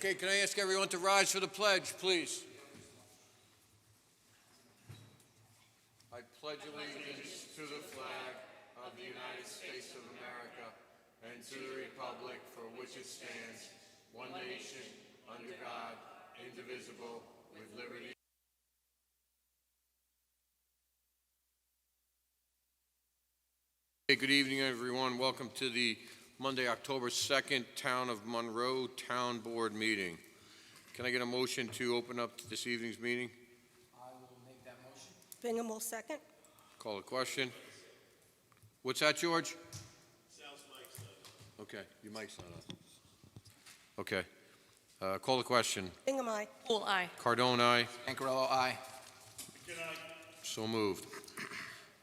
Okay, can I ask everyone to rise for the pledge, please? I pledge allegiance to the flag of the United States of America and to the republic for which it stands, one nation, under God, indivisible, with liberty. Hey, good evening, everyone. Welcome to the Monday, October 2nd, Town of Monroe Town Board meeting. Can I get a motion to open up this evening's meeting? I will make that motion. Bingham will second. Call a question. What's that, George? Sal's mic's not on. Okay, your mic's not on. Okay. Call the question. Bingham, aye. Poole, aye. Cardone, aye. Ancarello, aye. Good night. So moved.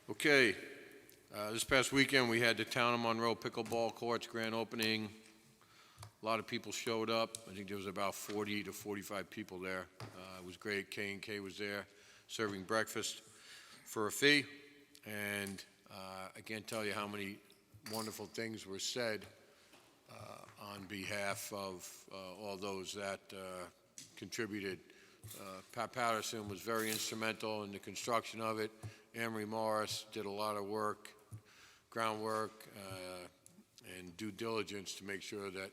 Okay. This past weekend, we had the Town of Monroe Pickleball Courts grand opening. A lot of people showed up. I think there was about 40 to 45 people there. It was great. K&K was there serving breakfast for a fee. And I can't tell you how many wonderful things were said on behalf of all those that contributed. Pat Patterson was very instrumental in the construction of it. Amory Morris did a lot of work, groundwork, and due diligence to make sure that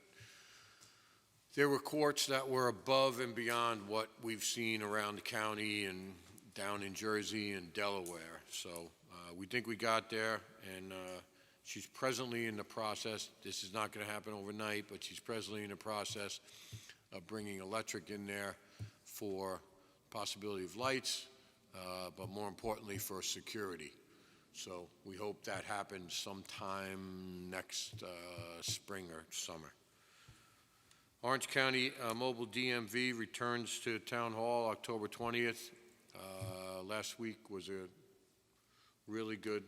there were courts that were above and beyond what we've seen around the county and down in Jersey and Delaware. So we think we got there, and she's presently in the process. This is not going to happen overnight, but she's presently in the process of bringing electric in there for possibility of lights, but more importantly for security. So we hope that happens sometime next spring or summer. Orange County Mobile DMV returns to Town Hall October 20th. Last week was a really good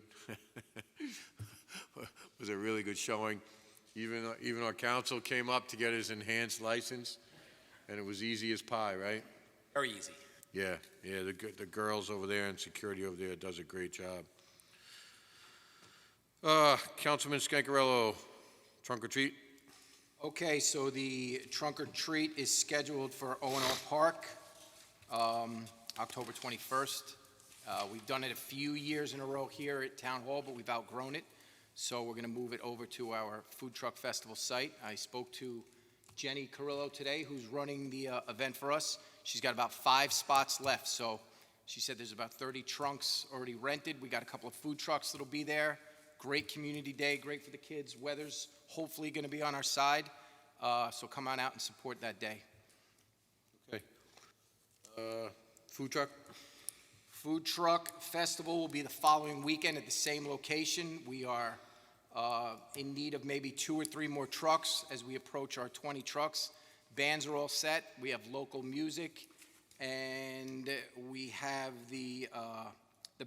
showing. Even our council came up to get his enhanced license, and it was easy as pie, right? Very easy. Yeah, the girls over there and security over there does a great job. Councilman Scancarello, trunk or treat? Okay, so the trunk or treat is scheduled for O&R Park, October 21st. We've done it a few years in a row here at Town Hall, but we've outgrown it. So we're going to move it over to our food truck festival site. I spoke to Jenny Carrillo today, who's running the event for us. She's got about 5 spots left. So she said there's about 30 trunks already rented. We got a couple of food trucks that'll be there. Great community day, great for the kids. Weather's hopefully going to be on our side. So come on out and support that day. Okay. Food truck? Food truck festival will be the following weekend at the same location. We are in need of maybe 2 or 3 more trucks as we approach our 20 trucks. Bands are all set. We have local music, and we have the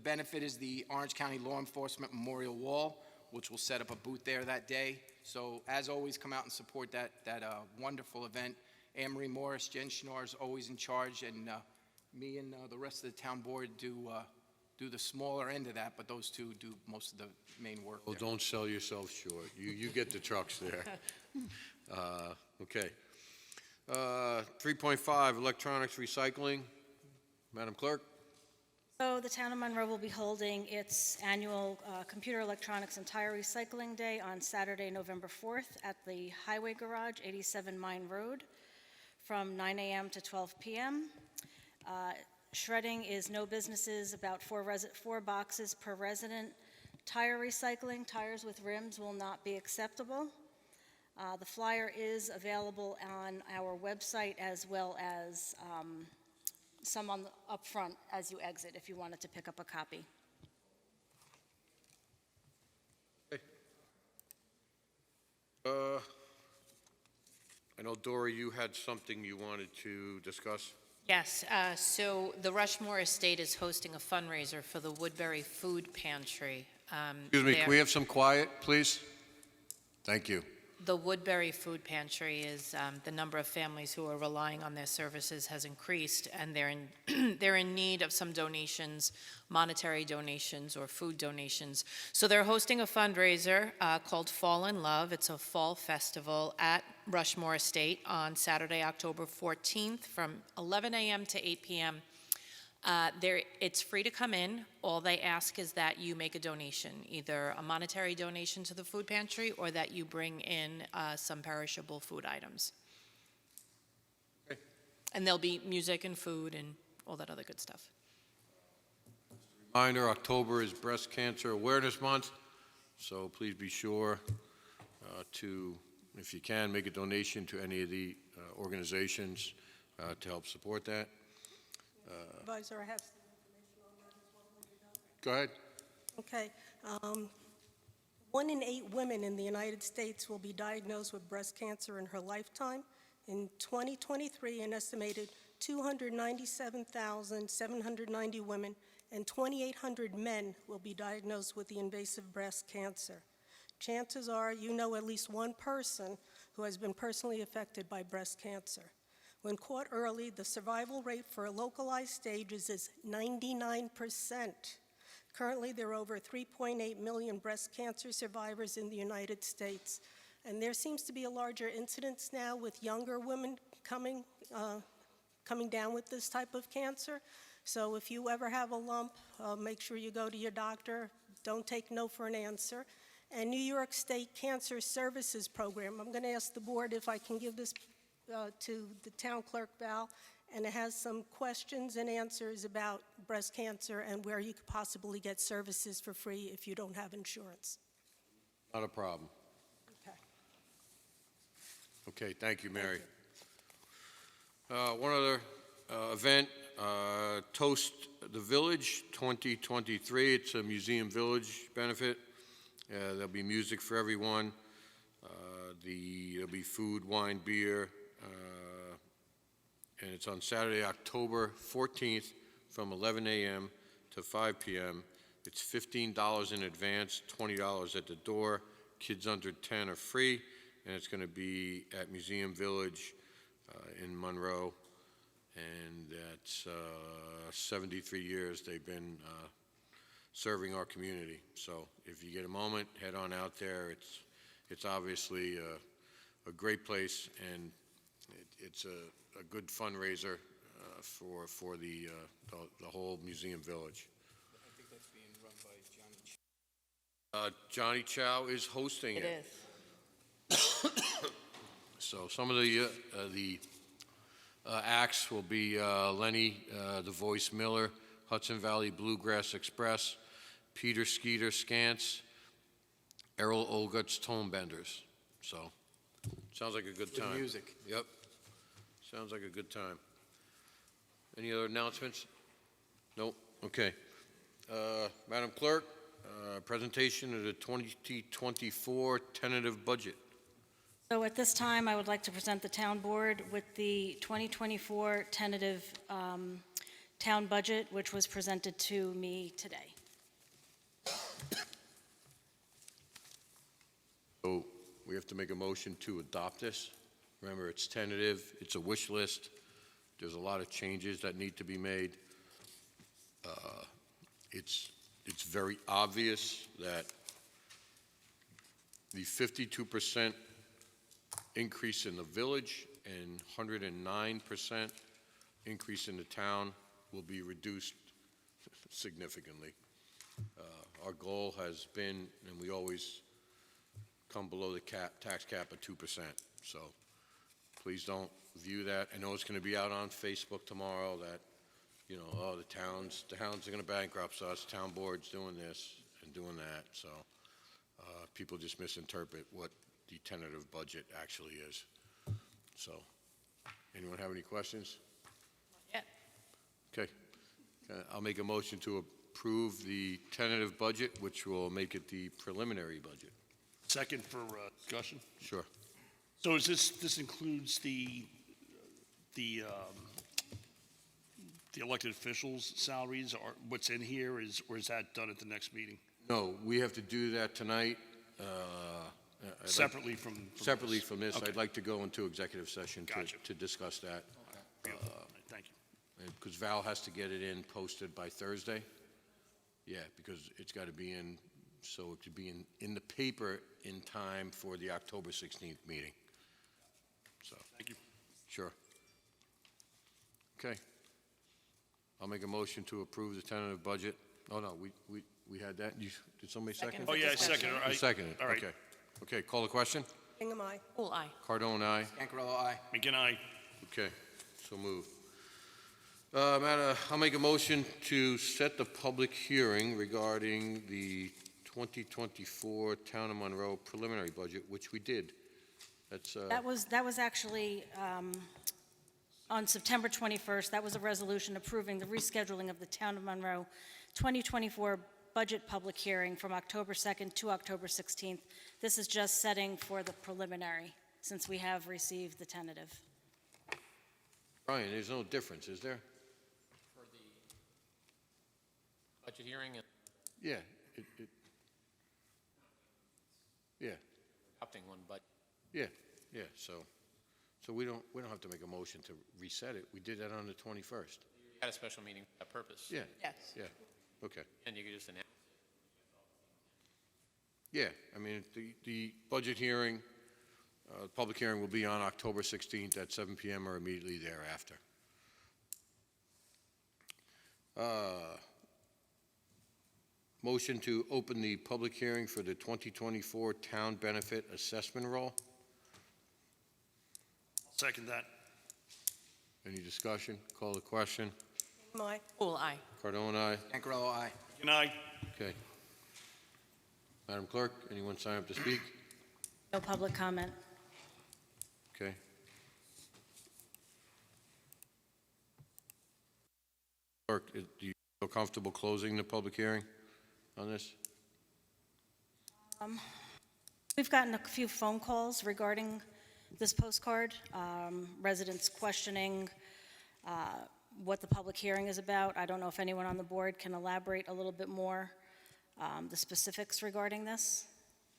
benefit is the Orange County Law Enforcement Memorial Wall, which will set up a booth there that day. So as always, come out and support that wonderful event. Amory Morris, Jen Schnorr is always in charge, and me and the rest of the town board do the smaller end of that, but those two do most of the main work. Well, don't sell yourself short. You get the trucks there. Okay. 3.5, electronics recycling. Madam Clerk. So the Town of Monroe will be holding its annual Computer Electronics and Tire Recycling Day on Saturday, November 4th at the Highway Garage, 87 Mine Road, from 9 a.m. to 12 p.m. Shredding is no businesses, about 4 boxes per resident. Tire recycling, tires with rims will not be acceptable. The flyer is available on our website as well as some up front as you exit if you wanted to pick up a copy. Okay. I know, Dora, you had something you wanted to discuss. Yes, so the Rushmore Estate is hosting a fundraiser for the Woodbury Food Pantry. Excuse me, can we have some quiet, please? Thank you. The Woodbury Food Pantry is, the number of families who are relying on their services has increased, and they're in need of some donations, monetary donations or food donations. So they're hosting a fundraiser called Fall in Love. It's a fall festival at Rushmore Estate on Saturday, October 14th, from 11 a.m. to 8 p.m. It's free to come in. All they ask is that you make a donation, either a monetary donation to the food pantry or that you bring in some perishable food items. Okay. And there'll be music and food and all that other good stuff. Reminder, October is Breast Cancer Awareness Month, so please be sure to, if you can, make a donation to any of the organizations to help support that. Advisor, I have some information on that as well when you're done. Go ahead. Okay. 1 in 8 women in the United States will be diagnosed with breast cancer in her lifetime. In 2023, an estimated 297,790 women and 2,800 men will be diagnosed with the invasive breast cancer. Chances are you know at least one person who has been personally affected by breast cancer. When caught early, the survival rate for localized stages is 99%. Currently, there are over 3.8 million breast cancer survivors in the United States, and there seems to be a larger incidence now with younger women coming down with this type of cancer. So if you ever have a lump, make sure you go to your doctor. Don't take no for an answer. And New York State Cancer Services Program, I'm going to ask the board if I can give this to the town clerk, Val, and it has some questions and answers about breast cancer and where you could possibly get services for free if you don't have insurance. Not a problem. Okay. Okay, thank you, Mary. One other event, Toast the Village 2023. It's a Museum Village benefit. There'll be music for everyone. There'll be food, wine, beer, and it's on Saturday, October 14th from 11 a.m. to 5 p.m. It's $15 in advance, $20 at the door. Kids under 10 are free, and it's going to be at Museum Village in Monroe, and that's 73 years they've been serving our community. So if you get a moment, head on out there. It's obviously a great place, and it's a good fundraiser for the whole Museum Village. I think that's being run by Johnny Chow is hosting it. It is. So some of the acts will be Lenny, the Voice Miller, Hudson Valley Bluegrass Express, Peter Skeeter Scants, Errol Olgut's Tomm Benders. So sounds like a good time. Good music. Yep. Sounds like a good time. Any other announcements? Nope. Okay. Madam Clerk, presentation of the 2024 tentative budget. So at this time, I would like to present the town board with the 2024 tentative town budget, which was presented to me today. So we have to make a motion to adopt this. Remember, it's tentative, it's a wish list. There's a lot of changes that need to be made. It's very obvious that the 52% increase in the village and 109% increase in the town will be reduced significantly. Our goal has been, and we always come below the tax cap of 2%. So please don't view that. I know it's going to be out on Facebook tomorrow that, you know, oh, the towns are going to bankrupt us, town board's doing this and doing that. So people just misinterpret what the tentative budget actually is. So anyone have any questions? Not yet. Okay. I'll make a motion to approve the tentative budget, which will make it the preliminary budget. Second for discussion. Sure. So is this includes the elected officials' salaries, or what's in here, or is that done at the next meeting? No, we have to do that tonight. Separately from Separately this? from this. Okay. I'd like to go into executive session Gotcha. to discuss that. Beautiful. Thank you. Because Val has to get it in posted by Thursday. Yeah, because it's got to be in, so it could be in the paper in time for the October 16th meeting. Sure. Okay. I'll make a motion to approve the tentative budget. Oh, no, we had that. Did somebody second? Oh, yeah, I second, all You right. seconded, All right. okay. Okay, call the question? Hingham, aye. Pool eye. Cardone, aye. Cancarello, aye. McGinn, aye. Okay, so moved. I'll make a motion to set the public hearing regarding the 2024 Town of Monroe preliminary budget, which we did. That's, That was actually on September 21st. That was a resolution approving the rescheduling of the Town of Monroe 2024 budget public hearing from October 2nd to October 16th. This is just setting for the preliminary, since we have received the tentative. Brian, there's no difference, is there? For the budget hearing and Yeah, yeah, adopting one, but yeah, so we don't have to make a motion to reset it. We did that on the 21st. you had a special meeting for that purpose. Yeah, Yes. yeah, okay. And you could just announce. Yeah, I mean, the budget hearing, public hearing will be on October 16th at 7 PM or immediately thereafter. Motion to open the public hearing for the 2024 Town Benefit Assessment Roll. Second that. Any discussion? Call the question. Hingham, aye. Pool eye. Cardone, aye. Cancarello, aye. McGinn, aye. Okay. Madam Clerk, anyone sign up to speak? No public comment. Okay. Clerk, do you feel comfortable closing the public hearing on this? We've gotten a few phone calls regarding this postcard, residents questioning what the public hearing is about. I don't know if anyone on the board can elaborate a little bit more, the specifics regarding this.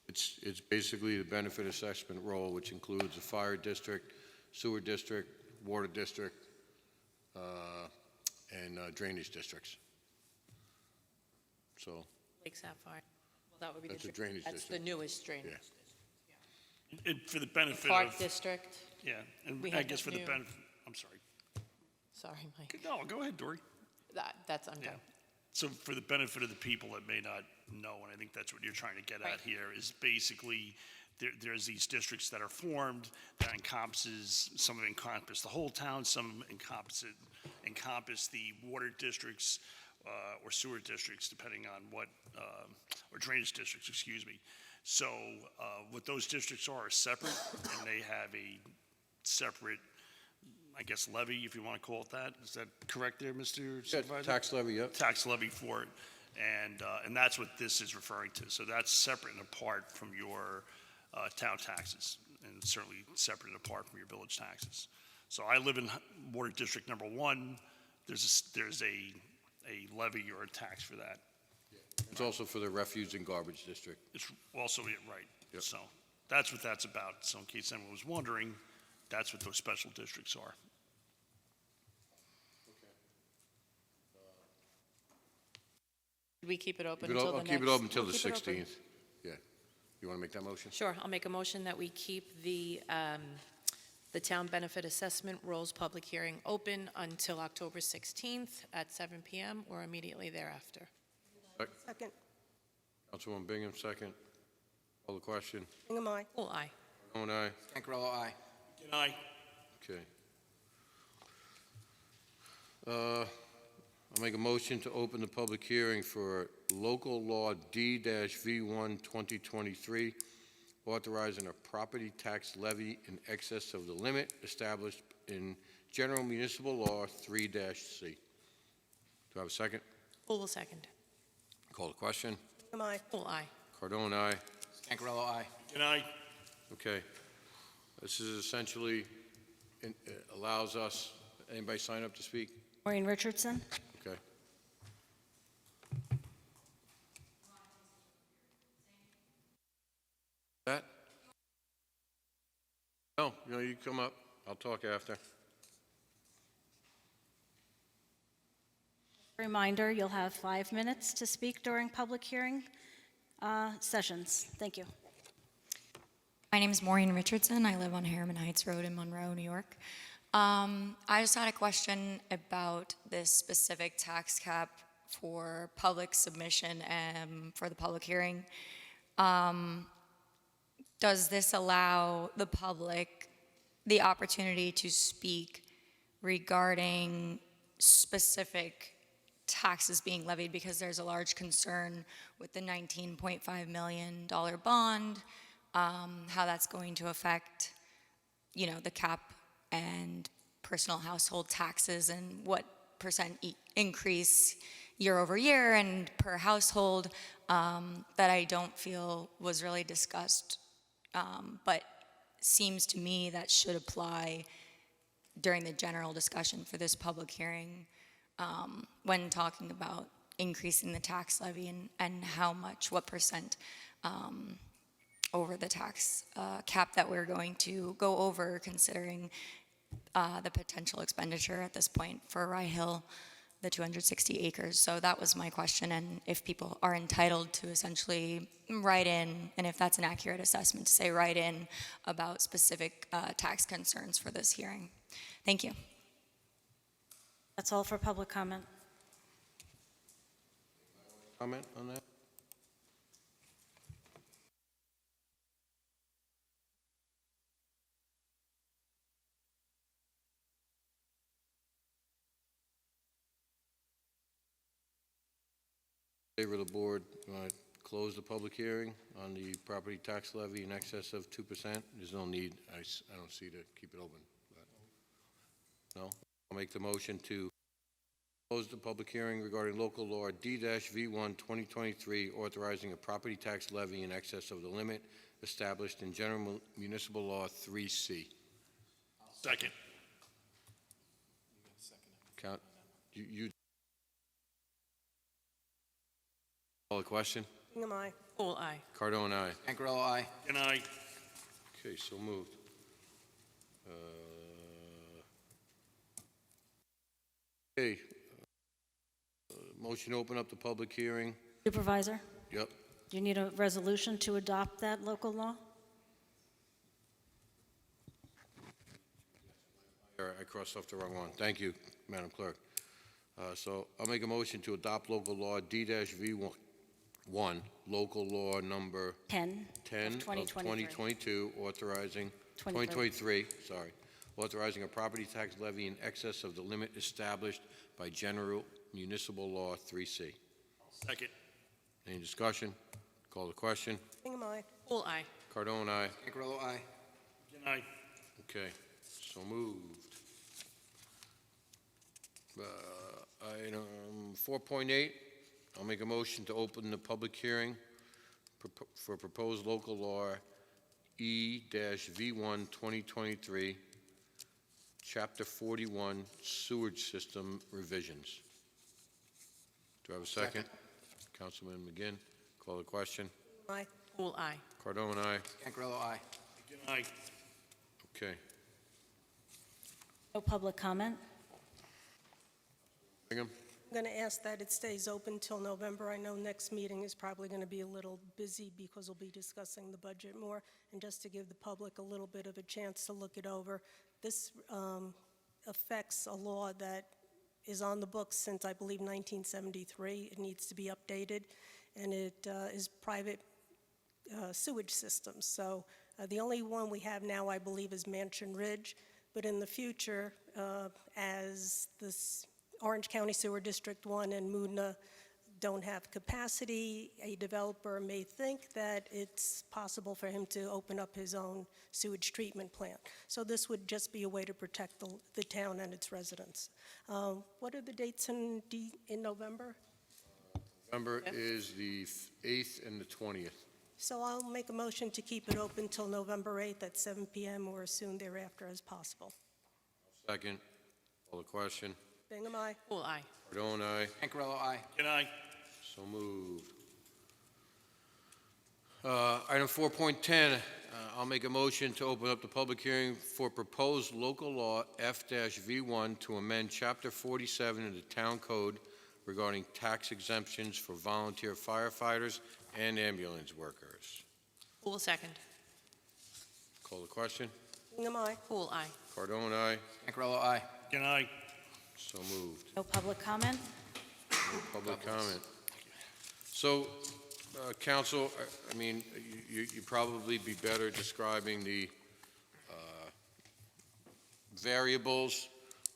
It's basically the benefit assessment roll, which includes a fire district, sewer district, water district, and drainage districts. So, Lake Sapphire. Well, that would be the. That's a drainage That's the district. newest drainage. Yeah. And for the benefit Park of, District. yeah, and We I have guess that for the new- benefit, I'm sorry. Sorry, Mike. No, go ahead, Dory. That's, I'm Yeah. done. So for the benefit of the people that may not know, and I think that's what you're trying to get Right. at here, is basically there's these districts that are formed that encompasses, some of it encompass the whole town, some encompass the water districts or sewer districts, depending on what, or drainage districts, excuse me. So what those districts are separate, and they have a separate, I guess, levy, if you want to call it that. Is that correct there, Mr. Yeah, Supervisor? tax levy, yep. Tax levy for it, and that's what this is referring to. So that's separate and apart from your town taxes, and certainly separate and apart from your village taxes. So I live in Water District Number 1. There's a levy or a tax for that. It's also for the refuse and garbage district. It's also, yeah, right. Yep. So that's what that's about. So in case anyone was wondering, that's what those special districts are. Did we keep it open Keep it until o- the I'll next? keep it open until the We'll keep it open. 16th. Yeah. You want to make that motion? Sure, I'll make a motion that we keep the town benefit assessment rolls public hearing open until October 16th at 7 PM or immediately thereafter. Second. Councilwoman Bingham, second. Call the question. Hingham, aye. Pool eye. Cardone, aye. Cancarello, aye. Good night. Okay. I'll make a motion to open the public hearing for local law D-V1 2023, authorizing a property tax levy in excess of the limit established in General Municipal Law 3-C. Do I have a second? Pool will second. Call the question. Hingham, aye. Pool eye. Cardone, aye. Cancarello, aye. Good night. Okay. This is essentially, allows us, anybody sign up to speak? Maureen Richardson? Okay. That? No, you come up. I'll talk after. Reminder, you'll have 5 minutes to speak during public hearing sessions. Thank you. My name is Maureen Richardson. I live on Harriman Heights Road in Monroe, New York. I just had a question about this specific tax cap for public submission and for the public hearing. Does this allow the public the opportunity to speak regarding specific taxes being levied? Because there's a large concern with the $19.5 million bond, how that's going to affect, the cap and personal household taxes and what percent increase year over year and per household, that I don't feel was really discussed, but seems to me that should apply during the general discussion for this public hearing, when talking about increasing the tax levy and how much, what percent over the tax cap that we're going to go over, considering the potential expenditure at this point for Rye Hill, the 260 acres. So that was my question, and if people are entitled to essentially write in, and if that's an accurate assessment, to say write in about specific tax concerns for this hearing. Thank you. That's all for public comment. Comment on that? Favor of the board, close the public hearing on the property tax levy in excess of 2%. There's no need, I don't see to keep it open. No? I'll make the motion to close the public hearing regarding local law D-V1 2023, authorizing a property tax levy in excess of the limit established in General Municipal Law 3C. Second. Count, you call the question? Am I? Full aye. Cardone, aye. Angarello, aye. And I, Okay, so moved. Okay. Motion to open up the public hearing. Supervisor, Yep. do you need a resolution to adopt that local law? I crossed off the wrong one. Thank you, Madam Clerk. So I'll make a motion to adopt local law D-V1, local law number 10 10 of 2022, authorizing, 2023, sorry, authorizing a property tax levy in excess of the limit established by General Municipal Law 3C. second. Any discussion? Call the question. Am I? Full aye. Cardone, aye. Angarello, aye. And I, Okay, so moved. Item 4.8, I'll make a motion to open the public hearing for proposed local law E-V1 2023, Chapter 41, sewage system revisions. Do I have a second? Councilman McGinn, call the question. Am I? Full aye. Cardone, aye. Angarello, aye. and I, Okay. No public comment? Bingham? I'm going to ask that it stays open till November. I know next meeting is probably going to be a little busy because we'll be discussing the budget more, and just to give the public a little bit of a chance to look it over. This affects a law that is on the books since, I believe, 1973. It needs to be updated, and it is private sewage systems. So the only one we have now, I believe, is Mansion Ridge, but in the future, as this Orange County Sewer District 1 and Moodna don't have capacity, a developer may think that it's possible for him to open up his own sewage treatment plant. So this would just be a way to protect the town and its residents. What are the dates in November? November is the 8th and the 20th. So I'll make a motion to keep it open till November 8th at 7 p.m. or as soon thereafter as possible. Second, call the question. Bingham, aye. Full aye. Cardone, aye. Angarello, aye. and I, So moved. Item 4.10, I'll make a motion to open up the public hearing for proposed local law F-V1 to amend Chapter 47 of the Town Code regarding tax exemptions for volunteer firefighters and ambulance workers. Full second. Call the question. Hingham, aye. Pool eye. Cardone, aye. Cancarello, aye. Again, aye. So moved. No public comment? Public comment. So, council, I mean, you'd probably be better describing the variables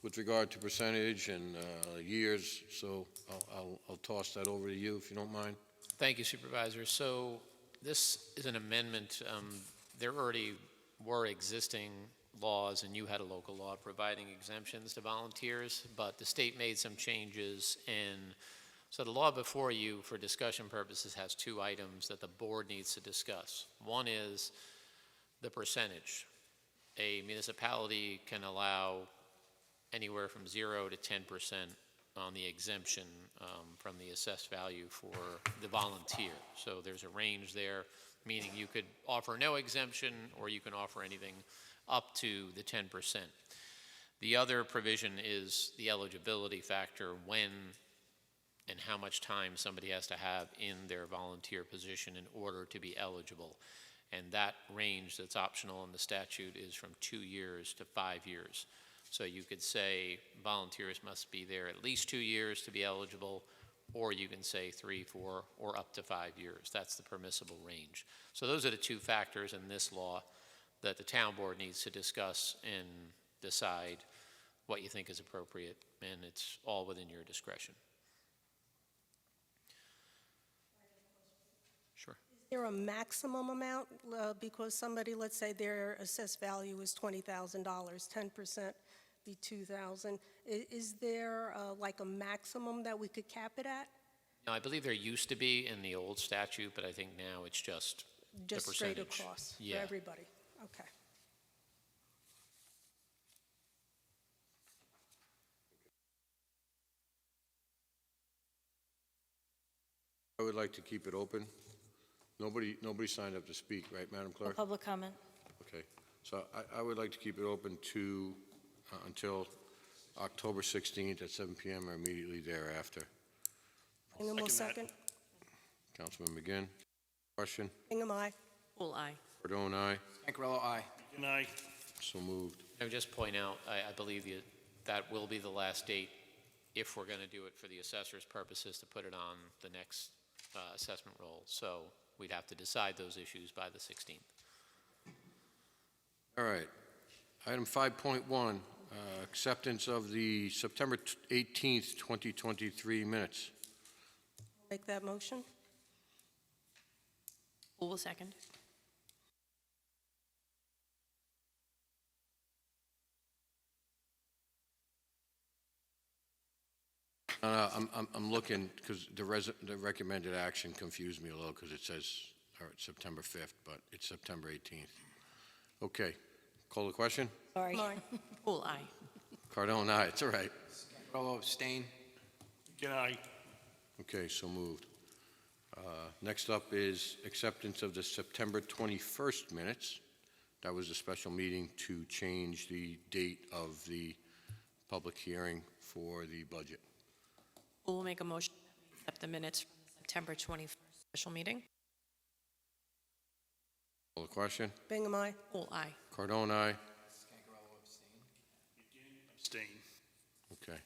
with regard to percentage and years, so I'll toss that over to you if you don't mind. Thank you, Supervisor. So this is an amendment. There already were existing laws, and you had a local law providing exemptions to volunteers, but the state made some changes, and so the law before you, for discussion purposes, has two items that the board needs to discuss. One is the percentage. A municipality can allow anywhere from 0 to 10% on the exemption from the assessed value for the volunteer. So there's a range there, meaning you could offer no exemption or you can offer anything up to the 10%. The other provision is the eligibility factor, when and how much time somebody has to have in their volunteer position in order to be eligible. And that range that's optional in the statute is from 2 years to 5 years. So you could say volunteers must be there at least 2 years to be eligible, or you can say 3, 4, or up to 5 years. That's the permissible range. So those are the two factors in this law that the town board needs to discuss and decide what you think is appropriate, and it's all within your discretion. Sure. Is there a maximum amount? Because somebody, let's say their assessed value is $20,000, 10% be $2,000. Is there like a maximum that we could cap it at? Now, I believe there used to be in the old statute, but I think now it's just the Just straight percentage. across for Yeah. everybody? Okay. I would like to keep it open. Nobody signed up to speak, right, Madam No Clerk? public comment? Okay, so I would like to keep it open to, until October 16th at 7 PM or immediately thereafter. Hingham will Second second. Councilman McGinn, question? Hingham, aye. Pool eye. Cardone, aye. Cancarello, aye. Again, aye. So moved. I would just point out, I believe that will be the last date, if we're going to do it for the assessor's purposes, to put it on the next assessment roll. So we'd have to decide those issues by the 16th. All right. Item 5.1, acceptance of the September 18th, 2023 minutes. Make that motion. Pool will second. I'm looking, because the recommended action confused me a little, because it says, all right, September 5th, but it's September 18th. Okay, call the question? Sorry. Mine. Pool eye. Cardone, aye, it's all right. Cancarello, abstain. Again, aye. Okay, so moved. Next up is acceptance of the September 21st minutes. That was a special meeting to change the date of the public hearing for the budget. Pool will make a motion to accept the minutes from the September 21st special meeting. Call the question? Hingham, aye. Pool eye. Cardone, aye. Cancarello, abstain. Abstain. Okay.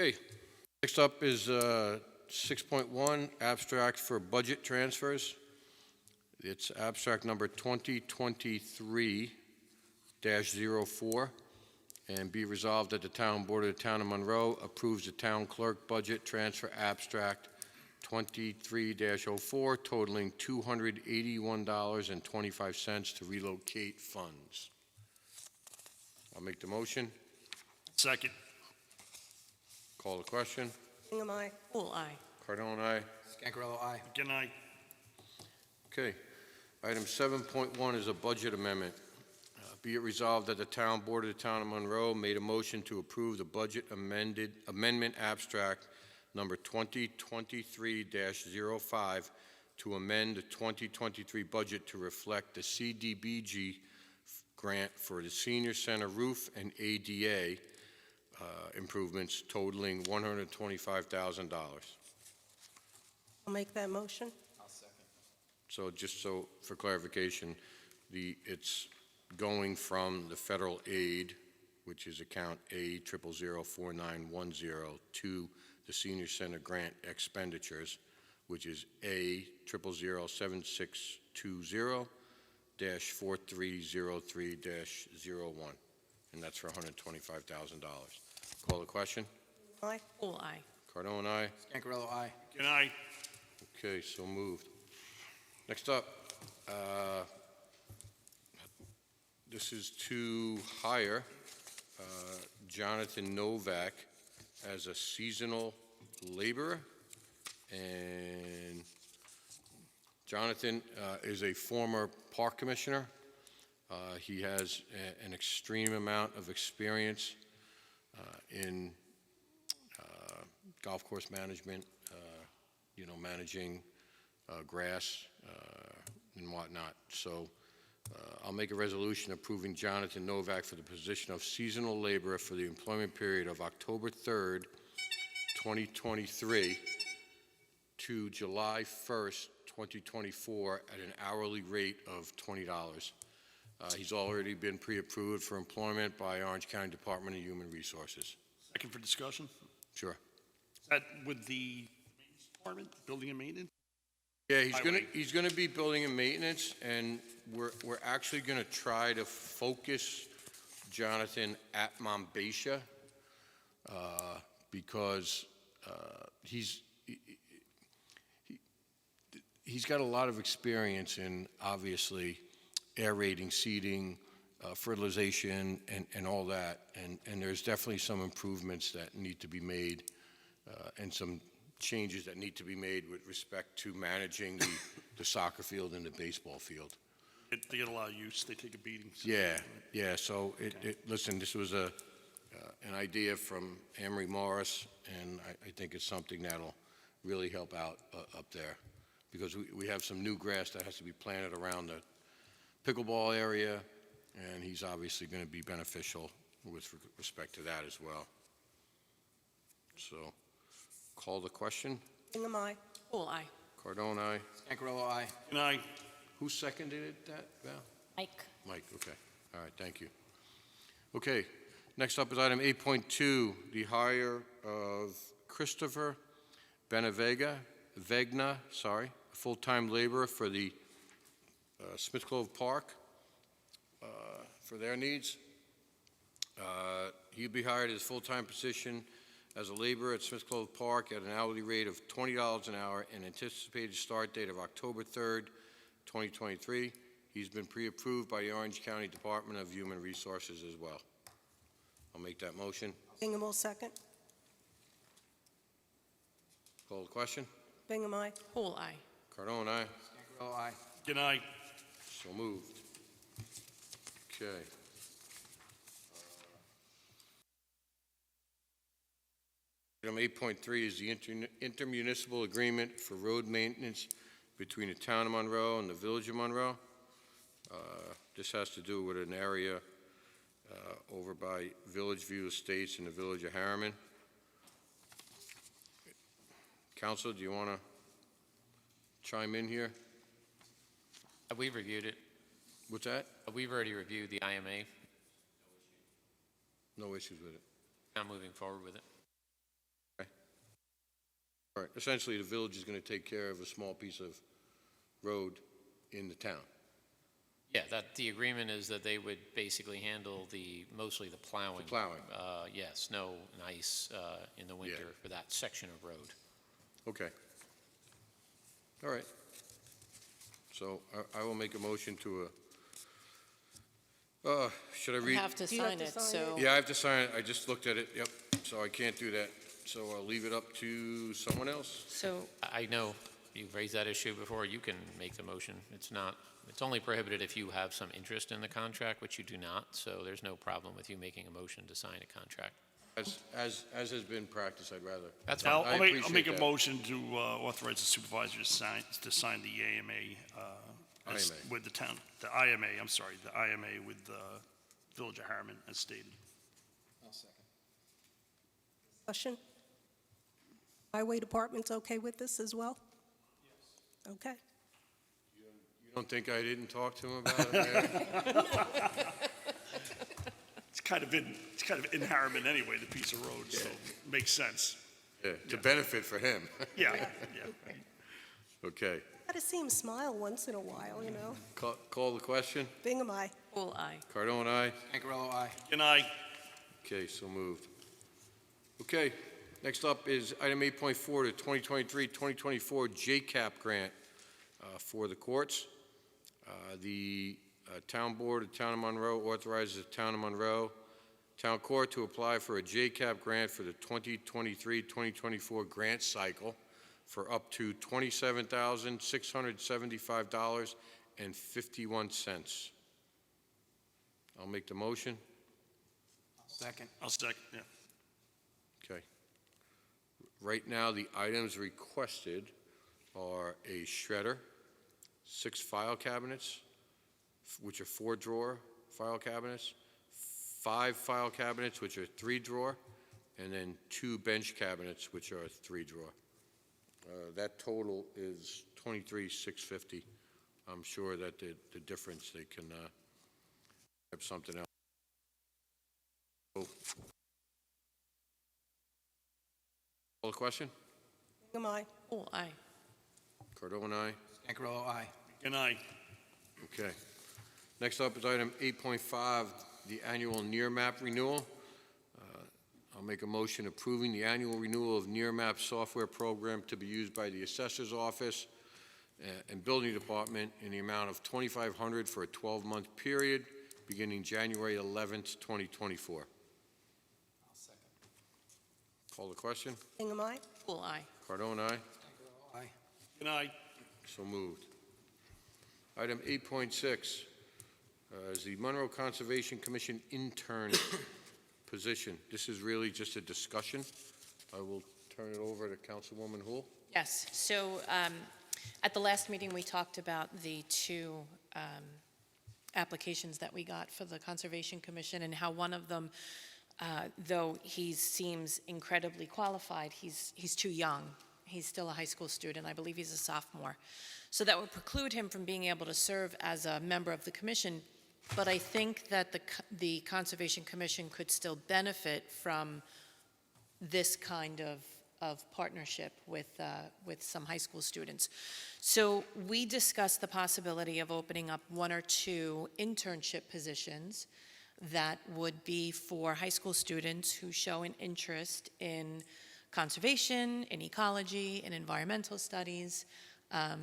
Okay, next up is 6.1, abstract for budget transfers. It's abstract number 2023-04, and be resolved that the Town Board of the Town of Monroe approves the town clerk budget transfer abstract 23-04 totaling $281.25 to relocate funds. I'll make the motion. Second. Call the question. Hingham, aye. Pool eye. Cardone, aye. Cancarello, aye. Again, aye. Okay. Item 7.1 is a budget amendment. Be it resolved that the Town Board of the Town of Monroe made a motion to approve the budget amendment abstract number 2023-05 to amend the 2023 budget to reflect the CDBG grant for the senior center roof and ADA improvements totaling $125,000. I'll make that motion. I'll second. So just so, for clarification, it's going from the federal aid, which is account A004910, to the senior center grant expenditures, which is A007620-4303-01, and that's for $125,000. Call the question? Aye. Full aye. Cardone, aye. Scangarello, aye. Good night. Okay, so moved. Next up, this is to hire Jonathan Novak as a seasonal laborer. And Jonathan is a former park commissioner. He has an extreme amount of experience in golf course management, managing grass and whatnot. So I'll make a resolution approving Jonathan Novak for the position of seasonal laborer for the employment period of October 3rd, 2023 to July 1st, 2024 at an hourly rate of $20. He's already been pre-approved for employment by Orange County Department of Human Resources. Second for discussion. Sure. Is that with the maintenance department, building and maintenance? Yeah, Highway. he's gonna be building and maintenance, and we're actually gonna try to focus Jonathan at Mombasia, because he's got a lot of experience in, obviously, aerating, seeding, fertilization, and all that, and there's definitely some improvements that need to be made, and some changes that need to be made with respect to managing the soccer field and the baseball field. They get a lot of use, they take a beating. So- Yeah, so listen, this was an idea from Amory Morris, and I think it's something that'll really help out up there, because we have some new grass that has to be planted around the pickleball area, and he's obviously going to be beneficial with respect to that as well. So, call the question. Bingham, aye. Full aye. Cardone, aye. Scangarello, aye. Good night. Who seconded that, Val? Mike. Mike, okay. All right, thank you. Okay, next up is item 8.2, the hire of Christopher Vegna, full-time laborer for the Smith Clove Park for their needs. He'll be hired as a full-time position as a laborer at Smith Clove Park at an hourly rate of $20 an hour and anticipated start date of October 3rd, 2023. He's been pre-approved by the Orange County Department of Human Resources as well. I'll make that motion. Bingham will second. Call the question. Bingham, aye. Full aye. Cardone, aye. Scangarello, aye. Good night. So moved. Okay. Item 8.3 is the intermunicipal agreement for road maintenance between the town of Monroe and the village of Monroe. This has to do with an area over by Village View Estates in the village of Harriman. Council, do you want to chime in here? We've reviewed it. What's that? We've already reviewed the IMA. No issues with it. Now moving forward with it. All right, essentially, the village is going to take care of a small piece of road in the town. Yeah, the agreement is that they would basically handle mostly the plowing. The plowing. Snow and ice in the winter Yeah. for that section of road. Okay. All right. So I will make a motion to should I You read? have to Do you have sign to it, sign so. Yeah, I have to sign it. I just looked at it. Yep. So I can't do that. So I'll leave it up to someone else. So, I know you've raised that issue before. You can make the motion. It's only prohibited if you have some interest in the contract, which you do not. So there's no problem with you making a motion to sign a contract. As has been practiced, I'd rather. That's Now, fine. I I'll make appreciate a that. motion to authorize the supervisor to sign the AMA, IMA. with the town, the IMA with the Village of Harriman as stated. I'll second. Discussion? Highway Department's okay with this as well? Yes. Okay. You don't think I didn't talk to him about it, Mayor? It's kind of in Harriman anyway, the piece of road, so makes sense. Yeah, to benefit for him. Yeah. Okay. Gotta see him smile once in a while, you know? Call the question. Bingham, aye. Full aye. Cardone, aye. Angarello, aye. Good night. Okay, so moved. Okay, next up is item 8.4, the 2023-2024 JCAP grant for the courts. The Town Board of Town of Monroe authorizes the Town of Monroe Town Court to apply for a JCAP grant for the 2023-2024 grant cycle for up to $27,675.51. I'll make the motion. Second. I'll second, yeah. Okay. Right now, the items requested are a shredder, 6 file cabinets, which are 4-drawer file cabinets, 5 file cabinets, which are 3-drawer, and then 2 bench cabinets, which are 3-drawer. That total is $23,650. I'm sure that the difference, they can have something else. Call the question? Bingham, aye. Full aye. Cardone, aye. Angarello, aye. Good night. Okay. Next up is item 8.5, the annual near map renewal. I'll make a motion approving the annual renewal of near map software program to be used by the Assessor's Office and Building Department in the amount of $2,500 for a 12-month period beginning January 11th, 2024. I'll second. Call the question. Bingham, aye. Full aye. Cardone, aye. Angarello, aye. Good night. So moved. Item 8.6 is the Monroe Conservation Commission intern position. This is really just a discussion. I will turn it over to Councilwoman Houle. Yes, so at the last meeting, we talked about the 2 applications that we got for the Conservation Commission and how one of them, though he seems incredibly qualified, he's too young. He's still a high school student. I believe he's a sophomore. So that would preclude him from being able to serve as a member of the commission. But I think that the Conservation Commission could still benefit from this kind of partnership with some high school students. So we discussed the possibility of opening up 1 or 2 internship positions that would be for high school students who show an interest in conservation, in ecology, in environmental studies,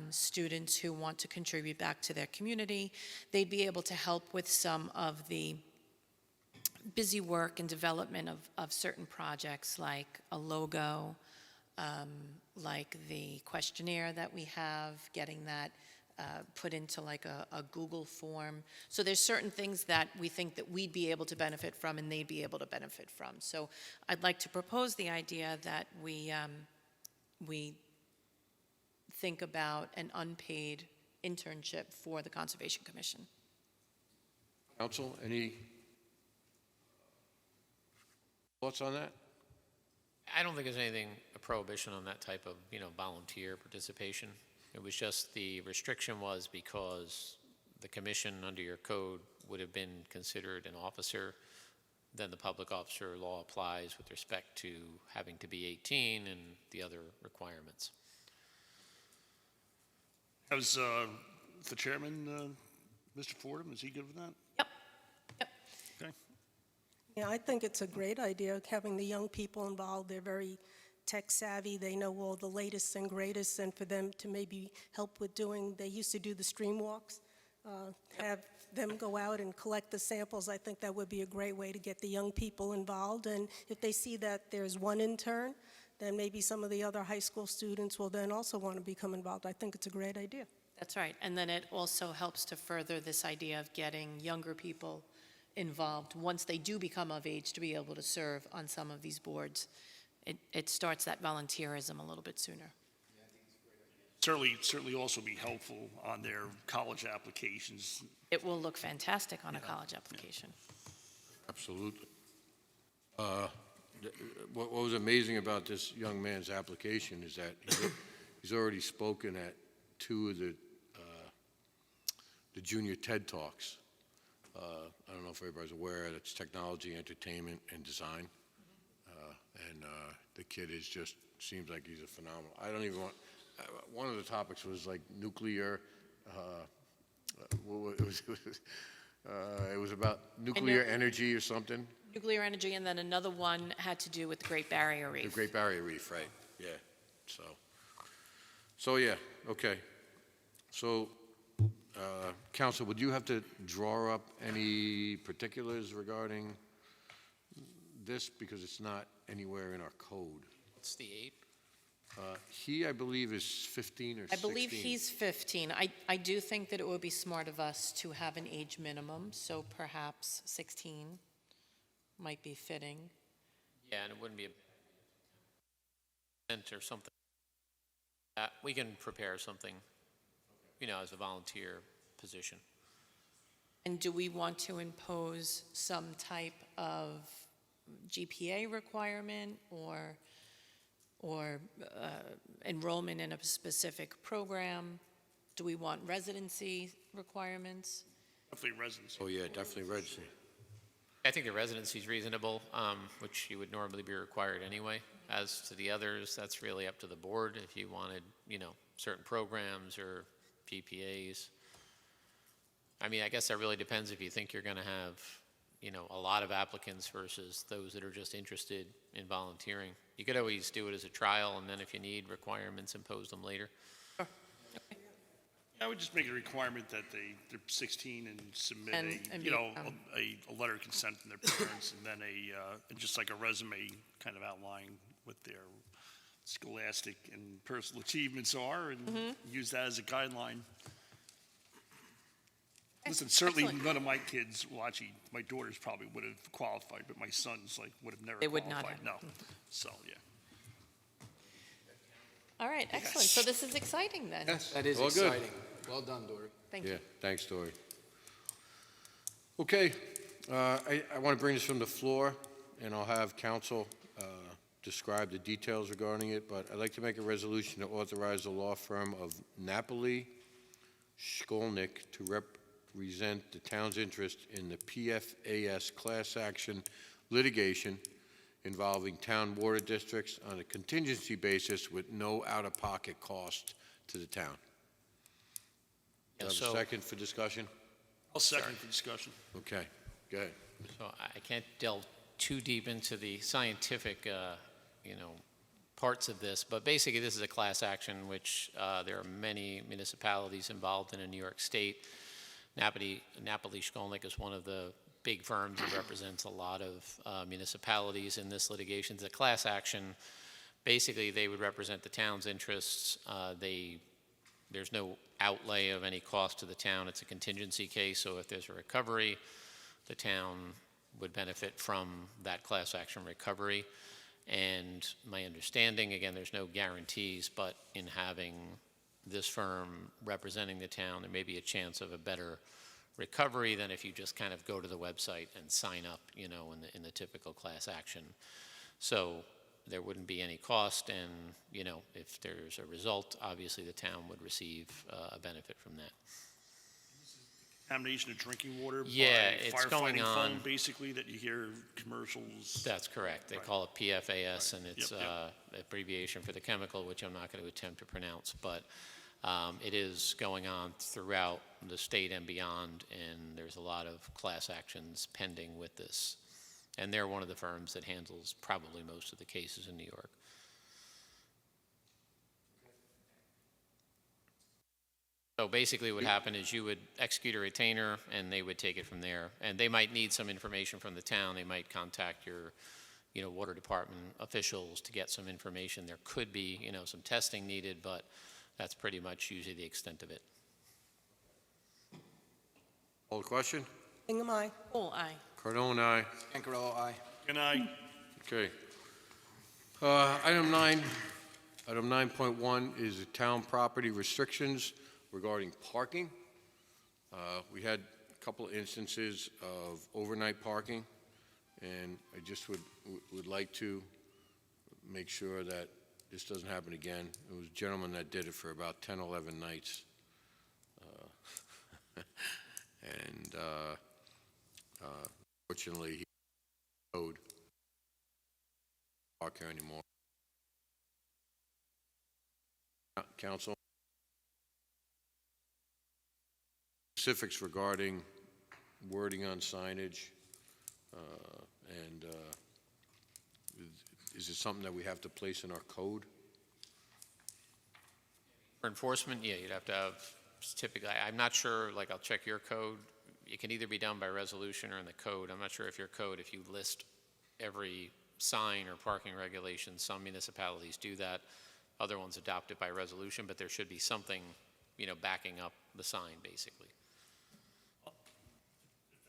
students who want to contribute back to their community. They'd be able to help with some of the busy work and development of certain projects like a logo, like the questionnaire that we have, getting that put into like a Google form. So there's certain things that we think that we'd be able to benefit from and they'd be able to benefit from. So I'd like to propose the idea that we think about an unpaid internship for the Conservation Commission. Council, any thoughts on that? I don't think there's anything, a prohibition on that type of, volunteer participation. It was just the restriction was because the commission under your code would have been considered an officer, then the public officer law applies with respect to having to be 18 and the other requirements. How's the chairman, Mr. Fordham, is he good with that? Yep. Yep. Okay. Yeah, I think it's a great idea, having the young people involved. They're very tech savvy. They know all the latest and greatest, and for them to maybe help with they used to do the stream walks, have them go out and collect the samples. I think that would be a great way to get the young people involved. And if they see that there's one intern, then maybe some of the other high school students will then also want to become involved. I think it's a great idea. That's right. And then it also helps to further this idea of getting younger people involved once they do become of age to be able to serve on some of these boards. It starts that volunteerism a little bit sooner. Certainly also be helpful on their college applications. It will look fantastic on a college application. Absolutely. What was amazing about this young man's application is that he's already spoken at 2 of the the Junior TED Talks. I don't know if everybody's aware, that's technology, entertainment, and design. And the kid is just, seems like he's a phenomenal. I don't even want, one of the topics was like nuclear, it was about nuclear energy or something. Nuclear energy, and then another one had to do with the Great Barrier Reef. The Great Barrier Reef, right, yeah, so yeah, okay. So, Council, would you have to draw up any particulars regarding this, because it's not anywhere in our code? It's the 8. He, I believe, is 15 or 16. I believe he's 15. I do think that it would be smart of us to have an age minimum, so perhaps 16 might be fitting. Yeah, and it wouldn't be a event or something. We can prepare something, as a volunteer position. And do we want to impose some type of GPA requirement or enrollment in a specific program? Do we want residency requirements? Definitely residents. Oh, yeah, definitely register. I think the residency is reasonable, which you would normally be required anyway. As to the others, that's really up to the board if you wanted, certain programs or GPAs. I mean, I guess that really depends if you think you're going to have, a lot of applicants versus those that are just interested in volunteering. You could always do it as a trial, and then if you need requirements, impose them later. I would just make a requirement that they're 16 and submit And be, a letter of consent from their parents, and then just like a resume kind of outline what their scholastic and personal achievements are, and use that as a guideline. Listen, certainly Excellent. none of my kids, well, actually, my daughters probably would have qualified, but my sons would have never They would qualified. not have. No. So, yeah. All right, excellent. So this is exciting then. Yes, that is All good. exciting. Well done, Dory. Thank Yeah, you. thanks, Dory. Okay, I want to bring this from the floor, and I'll have council describe the details regarding it, but I'd like to make a resolution to authorize the law firm of Napoli Shkolnick to represent the town's interest in the PFAS class action litigation involving town water districts on a contingency basis with no out-of-pocket cost to the town. Do I have a second for discussion? I'll second the discussion. Okay, go ahead. So I can't delve too deep into the scientific, parts of this, but basically this is a class action which there are many municipalities involved in New York State. Napoli Shkolnick is one of the big firms that represents a lot of municipalities in this litigation. It's a class action. Basically, they would represent the town's interests. There's no outlay of any cost to the town. It's a contingency case, so if there's a recovery, the town would benefit from that class action recovery. And my understanding, again, there's no guarantees, but in having this firm representing the town, there may be a chance of a better recovery than if you just kind of go to the website and sign up, in the typical class action. So there wouldn't be any cost, and, if there's a result, obviously the town would receive a benefit from that. Contamination of drinking water Yeah, by it's going firefighting on. foam, basically, that you hear commercials. That's correct. They Right. call it PFAS, and it's Yep, abbreviation for the chemical, which I'm not going to attempt to pronounce. But it is going on throughout the state and beyond, and there's a lot of class actions pending with this. And they're one of the firms that handles probably most of the cases in New York. So basically what happened is you would execute a retainer, and they would take it from there. And they might need some information from the town. They might contact your, water department officials to get some information. There could be, some testing needed, but that's pretty much usually the extent of it. Call the question? Hingham, aye. Oh, aye. Cardone, aye. Ancarello, aye. Good night. Okay. Item 9.1 is the town property restrictions regarding parking. We had a couple of instances of overnight parking, and I just would like to make sure that this doesn't happen again. It was a gentleman that did it for about 10, 11 nights. and fortunately, he code park here anymore. Council? Specifics regarding wording on signage, and is it something that we have to place in our code? For enforcement, yeah, you'd have to have typically, I'm not sure, like I'll check your code. It can either be done by resolution or in the code. I'm not sure if your code, if you list every sign or parking regulation, some municipalities do that. Other ones adopt it by resolution, but there should be something, backing up the sign, basically. If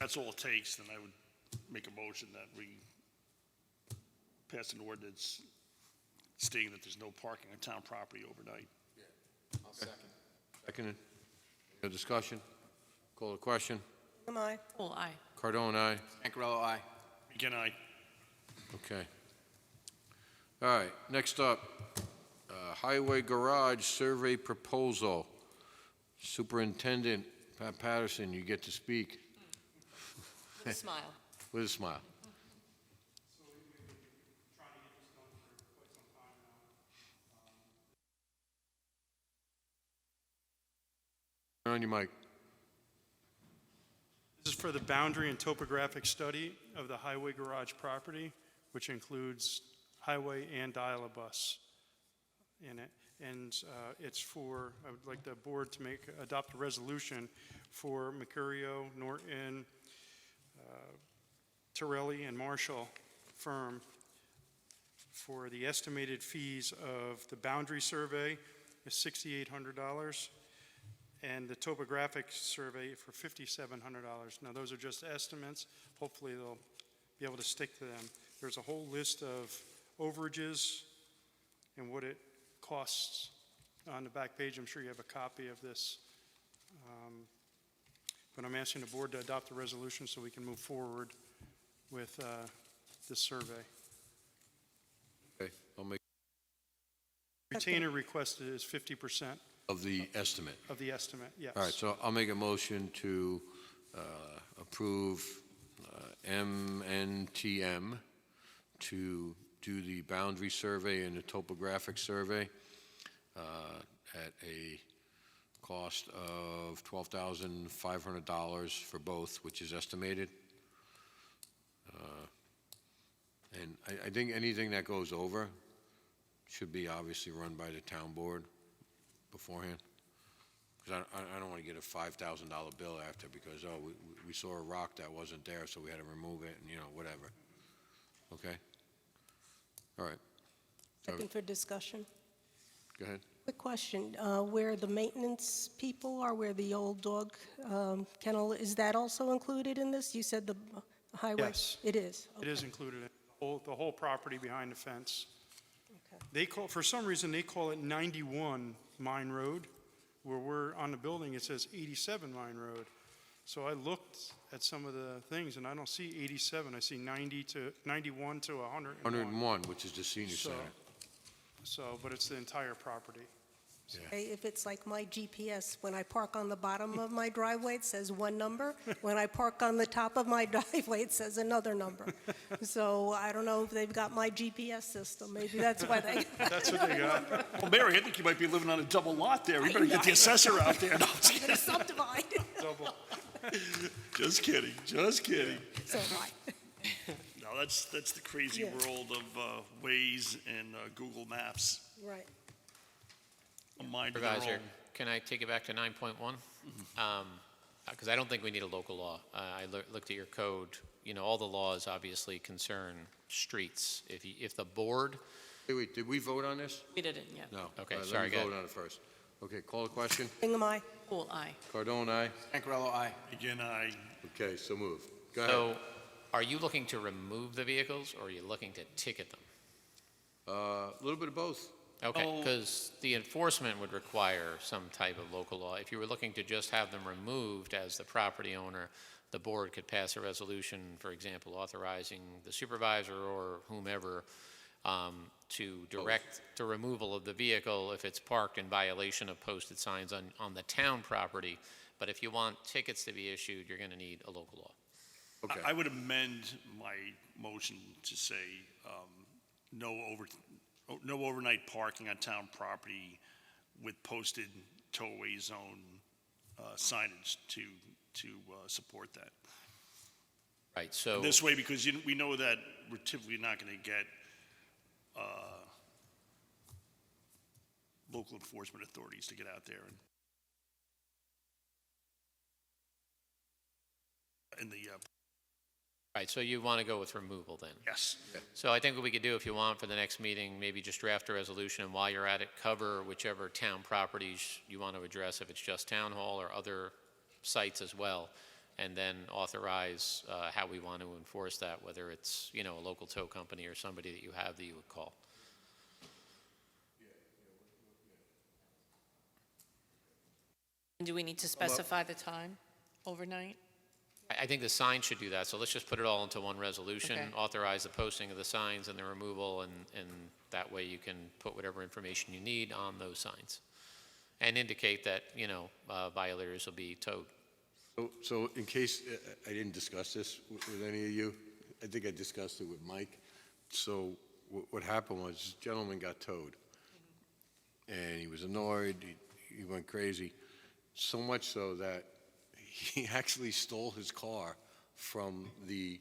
that's all it takes, then I would make a motion that we pass an ordinance stating that there's no parking on town property overnight. Seconded. No discussion? Call the question. Am I? Full aye. Cardone, aye. Zangarello, aye. Again, I Okay. All right, next up, highway garage survey proposal. Superintendent Pat Patterson, you get to speak With a smile. with a smile. Turn on your mic. This is for the boundary and topographic study of the highway garage property, which includes highway and dial-a-bus in it. And it's for, I would like the board to adopt a resolution for Mercurio, Norton, Torelli, and Marshall firm for the estimated fees of the boundary survey is $6,800, and the topographic survey for $5,700. Now, those are just estimates. Hopefully, they'll be able to stick to them. There's a whole list of overages and what it costs on the back page. I'm sure you have a copy of this. But I'm asking the board to adopt a resolution so we can move forward with this survey. Okay, I'll make, Retainer requested is 50% of the estimate. of the estimate, yes. All right, so I'll make a motion to approve MNTM to do the boundary survey and the topographic survey at a cost of $12,500 for both, which is estimated. And I think anything that goes over should be obviously run by the town board beforehand. Because I don't want to get a $5,000 bill after because, oh, we saw a rock that wasn't there, so we had to remove it, and, whatever. Okay? All right. So, Second for discussion. go ahead. Quick question, where the maintenance people are, where the old dog kennel, is that also included in this? You said the highway? Yes. It is? It is included in the whole property behind the fence. Okay. For some reason, they call it 91 Mine Road, where we're on the building, it says 87 Mine Road. So I looked at some of the things, and I don't see 87, I see 91 to 101. 101, which is the senior center. But it's the entire property. Okay, if it's like my GPS, when I park on the bottom of my driveway, it says one number. When I park on the top of my driveway, it says another number. So I don't know if they've got my GPS system. Maybe that's why they. That's what they got. Well, Mary, I think you might be living on a double lot there. You better get the assessor out there. No, I'm gonna subdivide. Double. just kidding, just kidding. So am I. No, that's the crazy Yeah. world of Waze and Google Maps. Right. A mind of their Supervisor, own. can I take it back to 9.1? Because I don't think we need a local law. I looked at your code. All the laws obviously concern streets. If the board, Wait, did we vote on this? We didn't yet. No. Okay, All right, sorry, go Let me ahead. vote on it first. Okay, call the question. Am I? Full aye. Cardone, aye. Zangarello, aye. Again, I Okay, so move. Go ahead. so are you looking to remove the vehicles or are you looking to ticket them? A little bit of both. Okay, Oh. because the enforcement would require some type of local law. If you were looking to just have them removed as the property owner, the board could pass a resolution, for example, authorizing the supervisor or whomever to direct the removal of the vehicle if it's parked in violation of posted signs on the town property. But if you want tickets to be issued, you're going to need a local law. Okay. I would amend my motion to say, no overnight parking on town property with posted tow-away zone signage to support that. Right, so. This way, because we know that we're typically not going to get local enforcement authorities to get out there and in the, Right, so you want to go with removal then? yes. So I think what we could do, if you want, for the next meeting, maybe just draft a resolution, and while you're at it, cover whichever town properties you want to address, if it's just town hall or other sites as well, and then authorize how we want to enforce that, whether it's, a local tow company or somebody that you have that you would call. Do we need to specify the time overnight? I think the sign should do that, so let's just put it all into one resolution, Okay. authorize the posting of the signs and the removal, and that way you can put whatever information you need on those signs, and indicate that, violators will be towed. So in case I didn't discuss this with any of you, I think I discussed it with Mike. So what happened was, this gentleman got towed, and he was annoyed, he went crazy, so much so that he actually stole his car from the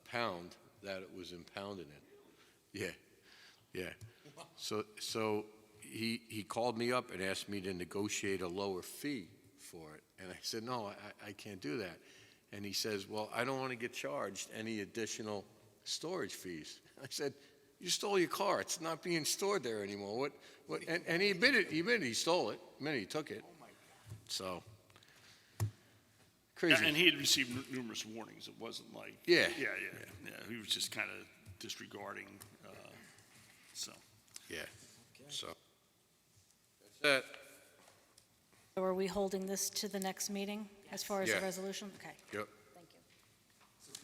pound that it was impounded in. Yeah. So he called me up and asked me to negotiate a lower fee for it. And I said, no, I can't do that. And he says, well, I don't want to get charged any additional storage fees. I said, you stole your car. It's not being stored there anymore. What? And he admitted he stole it. He took it. So. Crazy. Yeah, and he had received numerous warnings. It wasn't like. Yeah. Yeah. He was just kind of disregarding, so. Yeah. So. That's it. So are we holding this to the next meeting as far as the Yeah. resolution? Okay, Yep. thank you.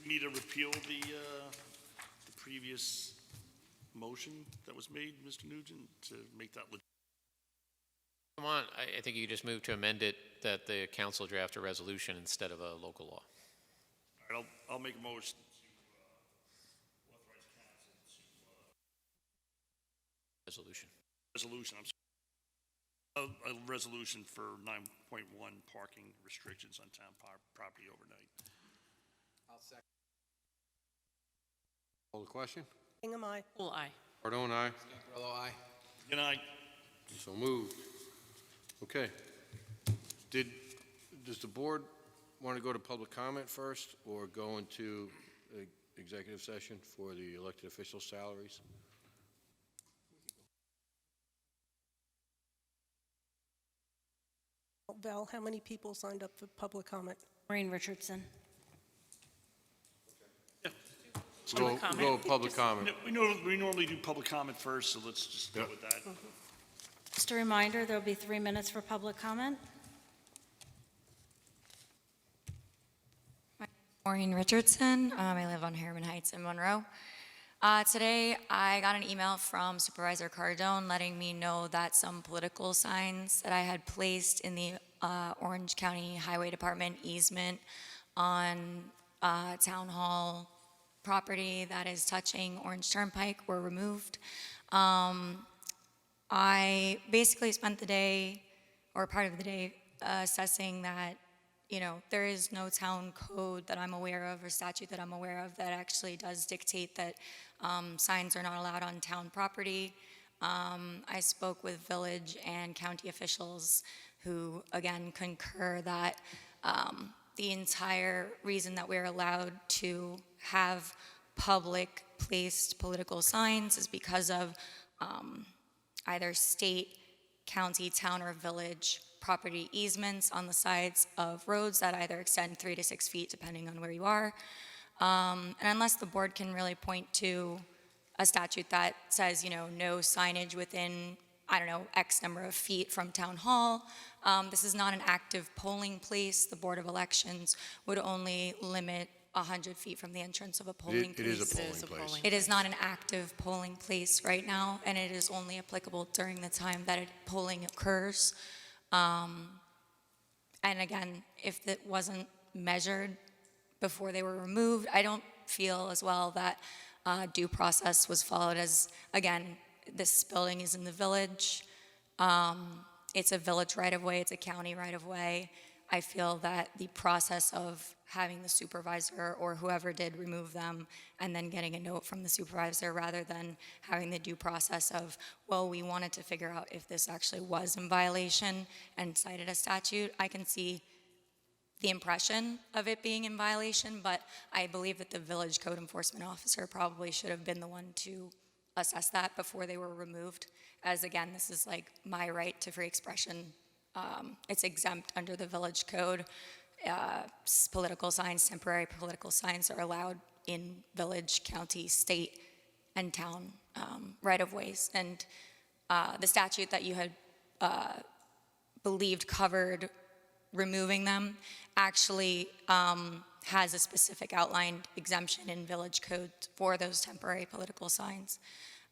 We need to repeal the previous motion that was made, Mr. Nugent, to make that legit. I think you just move to amend it, that the council draft a resolution instead of a local law. All right, I'll make a motion to authorize council Resolution. resolution, I'm sorry, a resolution for 9.1 parking restrictions on town property overnight. I'll second. Call the question? Hingham, aye. Well, aye. Cardone, aye. Grillo, aye. Good night. So moved. Okay. Does the board want to go to public comment first, or go into executive session for the elected official salaries? Val, how many people signed up for public comment? Maureen Richardson. Go comment. public comment. We normally do public comment first, so let's just go Yep. with that. Just a reminder, there'll be 3 minutes for public comment. Maureen Richardson. I live on Harriman Heights in Monroe. Today, I got an email from Supervisor Cardone letting me know that some political signs that I had placed in the Orange County Highway Department easement on Town Hall property that is touching Orange Turnpike were removed. I basically spent the day, or part of the day, assessing that there is no town code that I'm aware of or statute that I'm aware of that actually does dictate that signs are not allowed on town property. I spoke with village and county officials who, again, concur that the entire reason that we're allowed to have public placed political signs is because of either state, county, town, or village property easements on the sides of roads that either extend 3 to 6 feet, depending on where you are. And unless the board can really point to a statute that says, no signage within, X number of feet from town hall, this is not an active polling place. The Board of Elections would only limit 100 feet from the entrance of a polling It is place. a polling place. It is not an active polling place right now, and it is only applicable during the time that polling occurs. And again, if it wasn't measured before they were removed, I don't feel as well that due process was followed as, again, this building is in the village. It's a village right-of-way, it's a county right-of-way. I feel that the process of having the supervisor or whoever did remove them and then getting a note from the supervisor rather than having the due process of, well, we wanted to figure out if this actually was in violation and cited a statute. I can see the impression of it being in violation, but I believe that the village code enforcement officer probably should have been the one to assess that before they were removed. As again, this is like my right to free expression. It's exempt under the village code. Political signs, temporary political signs are allowed in village, county, state, and town right-of-ways. And the statute that you had believed covered removing them actually has a specific outlined exemption in village code for those temporary political signs.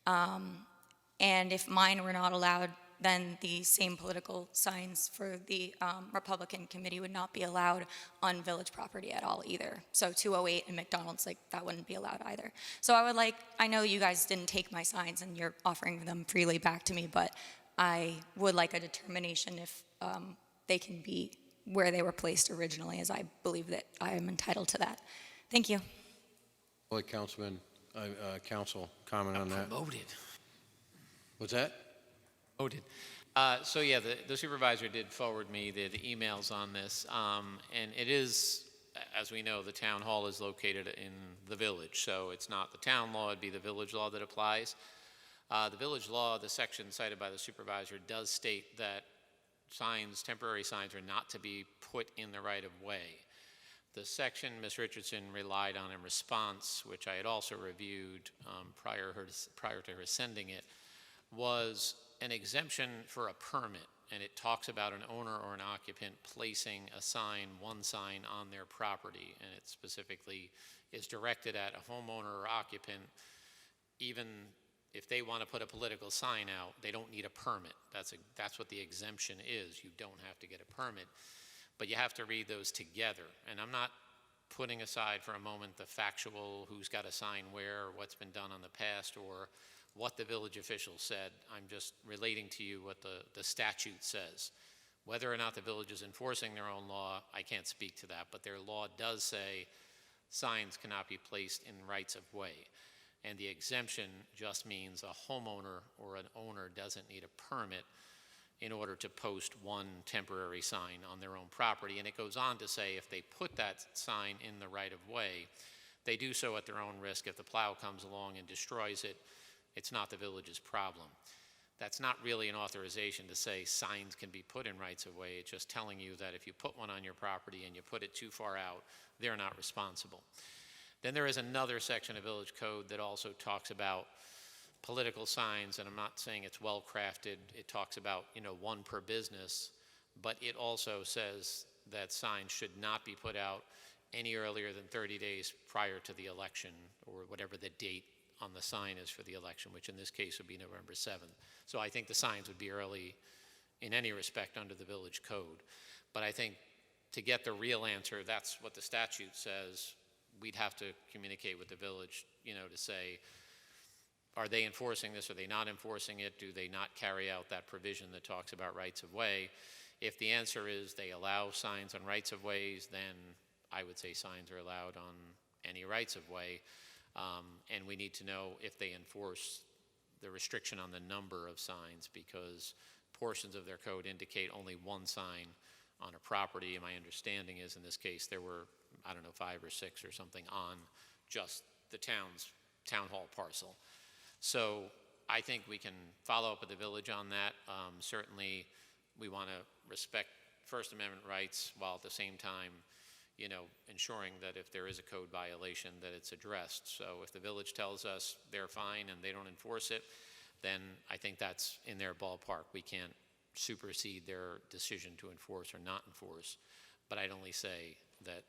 And if mine were not allowed, then the same political signs for the Republican committee would not be allowed on village property at all either. So 208 and McDonald's, like, that wouldn't be allowed either. So I would like, I know you guys didn't take my signs and you're offering them freely back to me, but I would like a determination if they can be where they were placed originally, as I believe that I am entitled to that. Thank you. I'll let council comment on that. Promoted. What's that? Promoted. So yeah, the supervisor did forward me the emails on this, and it is, as we know, the town hall is located in the village, so it's not the town law, it'd be the village law that applies. The village law, the section cited by the supervisor, does state that signs, temporary signs, are not to be put in the right-of-way. The section Ms. Richardson relied on in response, which I had also reviewed prior to her sending it, was an exemption for a permit, and it talks about an owner or an occupant placing a sign, one sign, on their property, and it specifically is directed at a homeowner or occupant. Even if they want to put a political sign out, they don't need a permit. That's what the exemption is. You don't have to get a permit, but you have to read those together. And I'm not putting aside for a moment the factual who's got a sign where, or what's been done in the past, or what the village official said. I'm just relating to you what the statute says. Whether or not the village is enforcing their own law, I can't speak to that, but their law does say signs cannot be placed in rights of way. And the exemption just means a homeowner or an owner doesn't need a permit in order to post one temporary sign on their own property. And it goes on to say if they put that sign in the right of way, they do so at their own risk. If the plow comes along and destroys it, it's not the village's problem. That's not really an authorization to say signs can be put in rights of way. It's just telling you that if you put one on your property and you put it too far out, they're not responsible. Then there is another section of village code that also talks about political signs, and I'm not saying it's well crafted. It talks about, one per business, but it also says that signs should not be put out any earlier than 30 days prior to the election, or whatever the date on the sign is for the election, which in this case would be November 7th. So I think the signs would be early in any respect under the village code. But I think to get the real answer, that's what the statute says. We'd have to communicate with the village, to say, are they enforcing this? Are they not enforcing it? Do they not carry out that provision that talks about rights of way? If the answer is they allow signs on rights of ways, then I would say signs are allowed on any rights of way. And we need to know if they enforce the restriction on the number of signs, because portions of their code indicate only one sign on a property. And my understanding is in this case there were, 5 or 6 or something on just the town hall parcel. So I think we can follow up with the village on that. Certainly we want to respect First Amendment rights while at the same time, ensuring that if there is a code violation that it's addressed. So if the village tells us they're fine and they don't enforce it, then I think that's in their ballpark. We can't supersede their decision to enforce or not enforce, but I'd only say that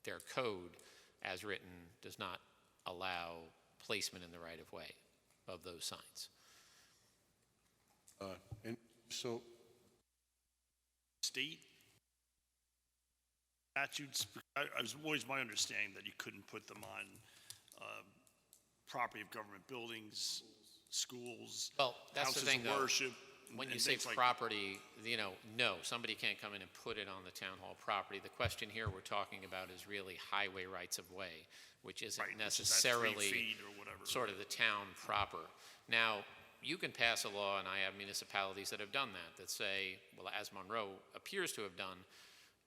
their code, as written, does not allow placement in the right of way of those signs. And so, State statutes? I was always my understanding that you couldn't put them on property of government buildings, schools, Well, that's the houses thing, of though. worship. When you and say things like that. property, no, somebody can't come in and put it on the town hall property. The question here we're talking about is really highway rights of way, which isn't Right, which is that 3 necessarily feet or whatever. sort of the town proper. Now, you can pass a law, and I have municipalities that have done that say, well, as Monroe appears to have done,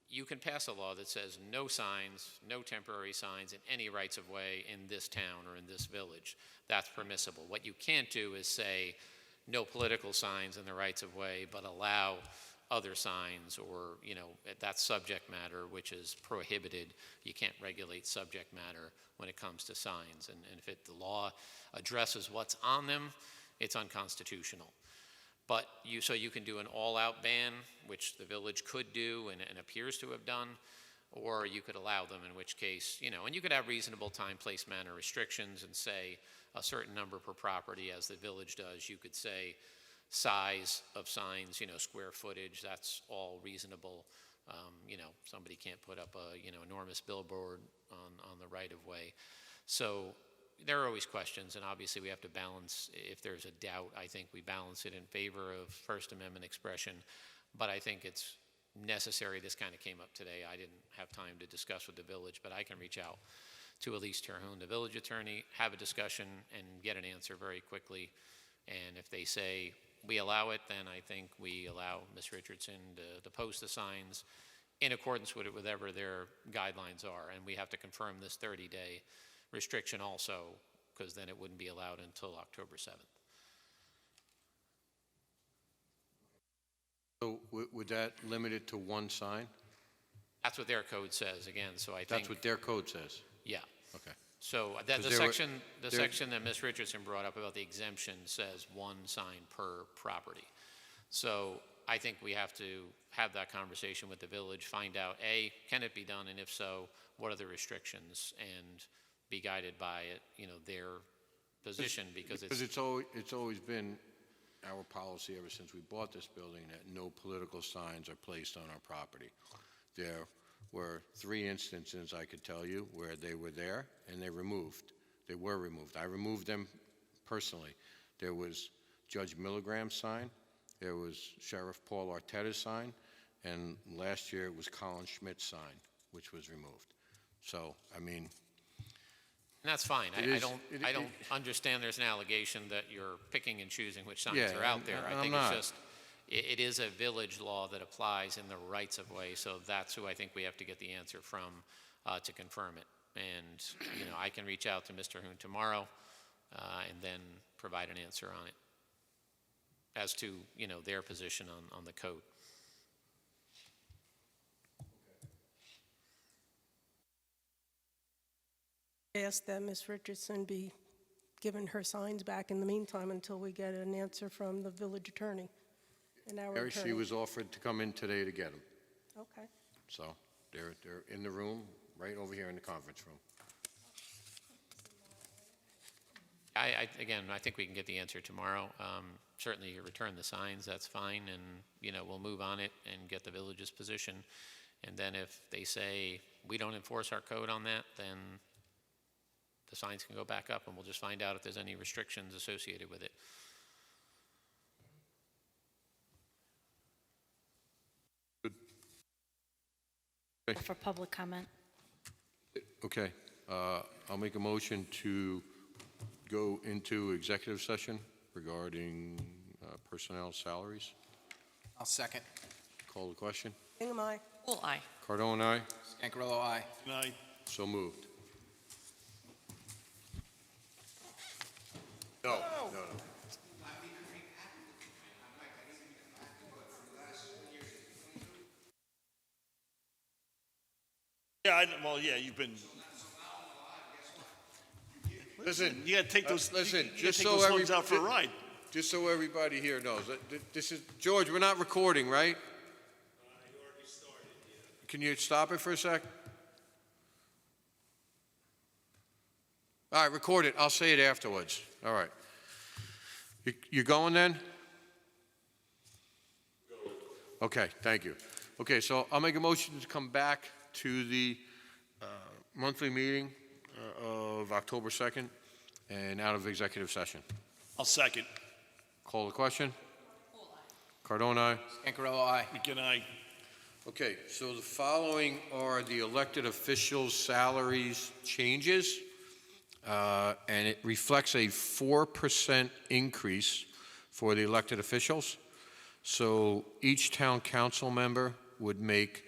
you can pass a law that says no signs, no temporary signs in any rights of way in this town or in this village. That's permissible. What you can't do is say no political signs in the rights of way, but allow other signs or, that's subject matter, which is prohibited. You can't regulate subject matter when it comes to signs. And if the law addresses what's on them, it's unconstitutional. But so you can do an all-out ban, which the village could do and appears to have done, or you could allow them, in which case, and you could have reasonable time, place, manner restrictions and say a certain number per property, as the village does. You could say size of signs, square footage, that's all reasonable. Somebody can't put up a, enormous billboard on the right of way. So there are always questions, and obviously we have to balance. If there's a doubt, I think we balance it in favor of First Amendment expression, but I think it's necessary. This kind of came up today. I didn't have time to discuss with the village, but I can reach out to Elise Terhune, the village attorney, have a discussion, and get an answer very quickly. And if they say we allow it, then I think we allow Ms. Richardson to post the signs in accordance with whatever their guidelines are. And we have to confirm this 30-day restriction also, because then it wouldn't be allowed until October 7th. So would that limit it to one sign? That's what their code says, again, so I think... That's what their code says? Yeah. Okay. So Because the there were- section, there- section that Ms. Richardson brought up about the exemption says one sign per property. So I think we have to have that conversation with the village, find out, A, can it be done, and if so, what are the restrictions, and be guided by it, their position, because it's always been our policy ever since we bought this building that no political signs are placed on our property. There were 3 instances, I could tell you, where they were there and they were removed. I removed them personally. There was Judge Milligram's sign, there was Sheriff Paul Arteta's sign, and last year it was Colin Schmidt's sign, which was removed. So, I mean... And that's fine. It I is- don't, it- I don't it- understand there's an allegation that you're picking and choosing which signs Yeah, are out there. and I think I'm it's not. just, it is a village law that applies in the rights of way, so that's who I think we have to get the answer from to confirm it. And, I can reach out to Mr. Hoon tomorrow and then provide an answer on it as to, their position on the code. Ask that Ms. Richardson be given her signs back in the meantime until we get an answer from the village attorney and our Mary, attorney. she was offered to come in today to get them. Okay. So they're in the room, right over here in the conference room. Again, I think we can get the answer tomorrow. Certainly, you return the signs, that's fine, and, we'll move on it and get the village's position. And then if they say we don't enforce our code on that, then the signs can go back up, and we'll just find out if there's any restrictions associated with it. For public comment. Okay, I'll make a motion to go into executive session regarding personnel salaries. I'll second. Call the question. Hingham, aye. Well, aye. Cardone, aye. Scancarello, aye. Good night. So moved. No, no. Yeah, you've been. Listen, You gotta take those. listen, you gotta just take so those slugs out for a ride. Just so everybody here knows, this is, George, we're not recording, right? Can you stop it for a sec? All right, record it. I'll say it afterwards. All right. You going then? Okay, thank you. Okay, so I'll make a motion to come back to the monthly meeting of October 2nd and out of executive session. I'll second. Call the question? Cardone, aye. Scangarello, aye. McKenna, Okay, so the following are the elected officials' salaries changes, and it reflects a 4% increase for the elected officials. So each town council member would make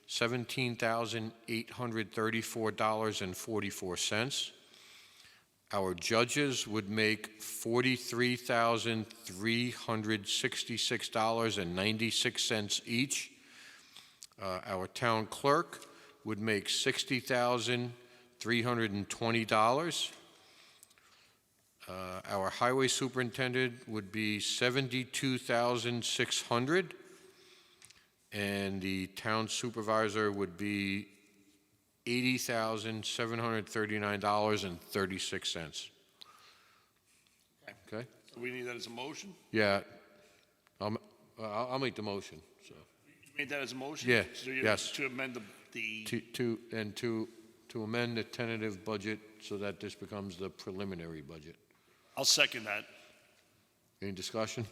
$17,834.44. Our judges would make $43,366.96 each. Our town clerk would make $60,320. Our highway superintendent would be $72,600. And the town supervisor would be $80,739.36. Okay? do we need that as a motion? Yeah, I'll make the motion, so. You made that as a motion? Yeah, So you- yes. To amend the, To amend the tentative budget so that this becomes the preliminary budget. I'll second that. Any discussion?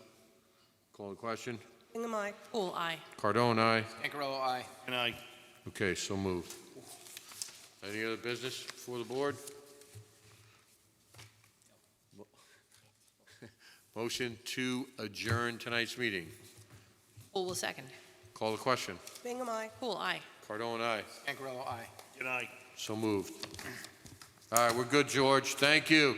Call the question. Bingham, aye. Poole, aye. Cardone, aye. Scangarello, aye. And I, Okay, so moved. Any other business for the board? Motion to adjourn tonight's meeting. Poole will second. Call the question. Bingham, aye. Poole, aye. Cardone, aye. Scangarello, aye. and I. So moved. All right, we're good, George. Thank you.